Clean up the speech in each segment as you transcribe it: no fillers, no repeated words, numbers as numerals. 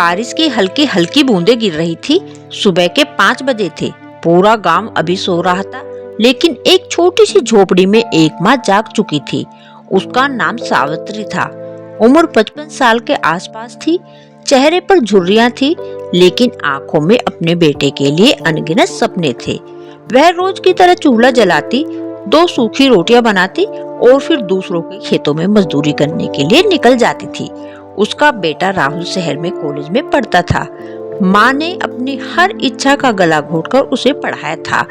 बारिश की हल्की हल्की बूंदें गिर रही थी। सुबह के 5 बजे थे। पूरा गांव अभी सो रहा था, लेकिन एक छोटी सी झोपड़ी में एक माँ जाग चुकी थी। उसका नाम सावित्री था। उम्र 55 साल के आसपास थी। चेहरे पर झुर्रियां थी, लेकिन आंखों में अपने बेटे के लिए अनगिनत सपने थे। वह रोज की तरह चूल्हा जलाती, 2 सूखी रोटियां बनाती और फिर दूसरों के खेतों में मजदूरी करने के लिए निकल जाती थी। उसका बेटा राहुल शहर में कॉलेज में पढ़ता था। माँ ने अपनी हर इच्छा का गला घोटकर उसे पढ़ाया था।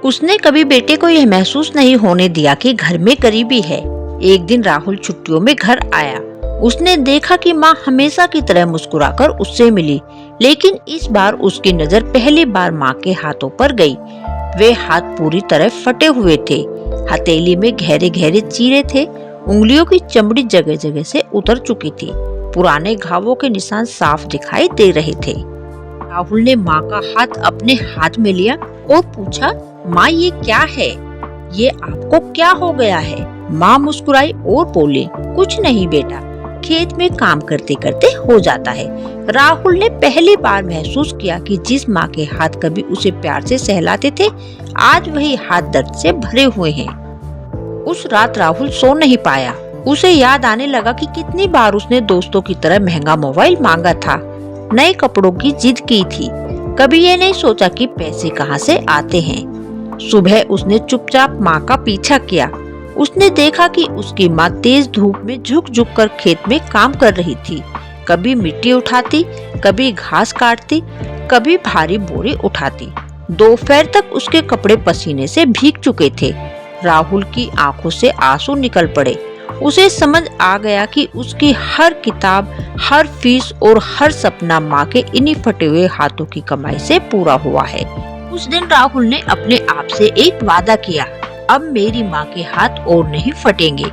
उसने कभी बेटे को यह महसूस नहीं होने दिया कि घर में गरीबी है। एक दिन राहुल छुट्टियों में घर आया। उसने देखा कि माँ हमेशा की तरह मुस्कुराकर उससे मिली, लेकिन इस बार उसकी नजर पहली बार माँ के हाथों पर गई। वे हाथ पूरी तरह फटे हुए थे। हथेली में गहरे गहरे चीरे थे। उंगलियों की चमड़ी जगह जगह से उतर चुकी थी। पुराने घावों के निशान साफ दिखाई दे रहे थे। राहुल ने माँ का हाथ अपने हाथ में लिया और पूछा, माँ ये क्या है? ये आपको क्या हो गया है? माँ मुस्कुराई और बोली, कुछ नहीं बेटा, खेत में काम करते करते हो जाता है। राहुल ने पहली बार महसूस किया कि जिस माँ के हाथ कभी उसे प्यार से सहलाते थे, आज वही हाथ दर्द से भरे हुए हैं। उस रात राहुल सो नहीं पाया। उसे याद आने लगा कि कितनी बार उसने दोस्तों की तरह महंगा मोबाइल मांगा था, नए कपड़ों की जिद की थी। कभी ये नहीं सोचा कि पैसे कहाँ से आते हैं। सुबह उसने चुपचाप माँ का पीछा किया। उसने देखा कि उसकी माँ तेज धूप में झुक झुक कर खेत में काम कर रही थी। कभी मिट्टी उठाती, कभी घास काटती, कभी भारी बोरी उठाती। दोपहर तक उसके कपड़े पसीने से भीग चुके थे। राहुल की आंखों से आंसू निकल पड़े। उसे समझ आ गया कि उसकी हर किताब, हर फीस और हर सपना माँ के इन्हीं फटे हुए हाथों की कमाई से पूरा हुआ है। उस दिन राहुल ने अपने आप से एक वादा किया, अब मेरी माँ के हाथ और नहीं फटेंगे।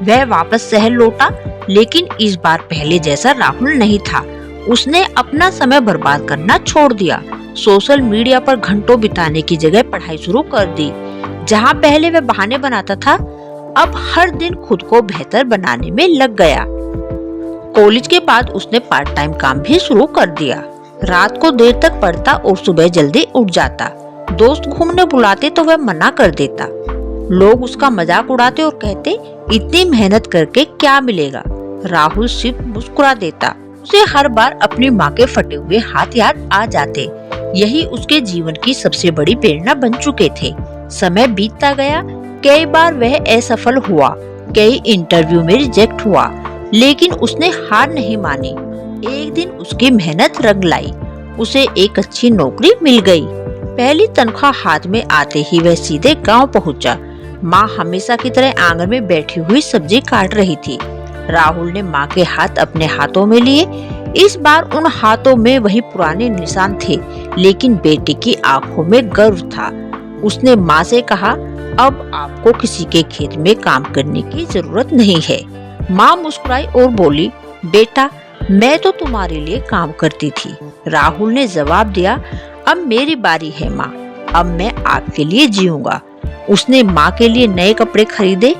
वह वापस शहर लौटा, लेकिन इस बार पहले जैसा राहुल नहीं था। उसने अपना समय बर्बाद करना छोड़ दिया। सोशल मीडिया पर घंटों बिताने की जगह पढ़ाई शुरू कर दी। जहाँ पहले वह बहाने बनाता था, अब हर दिन खुद को बेहतर बनाने में लग गया। कॉलेज के बाद उसने पार्ट टाइम काम भी शुरू कर दिया। रात को देर तक पढ़ता और सुबह जल्दी उठ जाता। दोस्त घूमने बुलाते तो वह मना कर देता। लोग उसका मजाक उड़ाते और कहते, इतनी मेहनत करके क्या मिलेगा? राहुल सिर्फ मुस्कुरा देता। उसे हर बार अपनी माँ के फटे हुए हाथ याद आ जाते। यही उसके जीवन की सबसे बड़ी प्रेरणा बन चुके थे। समय बीतता गया। कई बार वह असफल हुआ, कई इंटरव्यू में रिजेक्ट हुआ, लेकिन उसने हार नहीं मानी। एक दिन उसकी मेहनत रंग लाई। उसे एक अच्छी नौकरी मिल गई। पहली तनख्वाह हाथ में आते ही वह सीधे गांव पहुंचा। माँ हमेशा की तरह आंगन में बैठी हुई सब्जी काट रही थी। राहुल ने माँ के हाथ अपने हाथों में लिए। इस बार उन हाथों में वही पुराने निशान थे, लेकिन बेटे की आंखों में गर्व था। उसने माँ से कहा, अब आपको किसी के खेत में काम करने की जरूरत नहीं है। माँ मुस्कुराई और बोली, बेटा, मैं तो तुम्हारे लिए काम करती थी। राहुल ने जवाब दिया, अब मेरी बारी है माँ, अब मैं आपके लिए जीऊंगा। उसने माँ के लिए नए कपड़े खरीदे,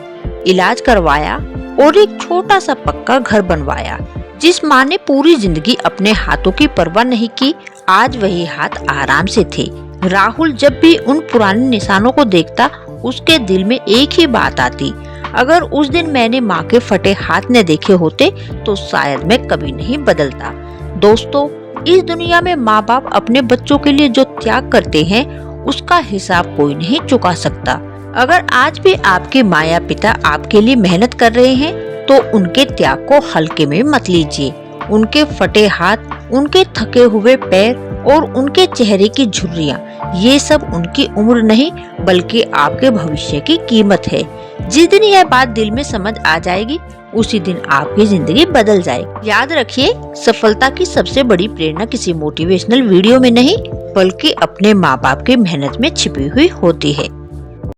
इलाज करवाया और एक छोटा सा पक्का घर बनवाया। जिस माँ ने पूरी जिंदगी अपने हाथों की परवाह नहीं की, आज वही हाथ आराम से थे। राहुल जब भी उन पुराने निशानों को देखता, उसके दिल में एक ही बात आती, अगर उस दिन मैंने माँ के फटे हाथ न देखे होते तो शायद मैं कभी नहीं बदलता। दोस्तों, इस दुनिया में माँ बाप अपने बच्चों के लिए जो त्याग करते हैं, उसका हिसाब कोई नहीं चुका सकता। अगर आज भी आपके माता पिता आपके लिए मेहनत कर रहे हैं, तो उनके त्याग को हल्के में मत लीजिए। उनके फटे हाथ, उनके थके हुए पैर और उनके चेहरे की झुर्रियां, ये सब उनकी उम्र नहीं बल्कि आपके भविष्य की कीमत है। जिस दिन यह बात दिल में समझ आ जाएगी, उसी दिन आपकी जिंदगी बदल जाएगी। याद रखिए, सफलता की सबसे बड़ी प्रेरणा किसी मोटिवेशनल वीडियो में नहीं, बल्कि अपने माँ बाप की मेहनत में छिपी हुई होती है।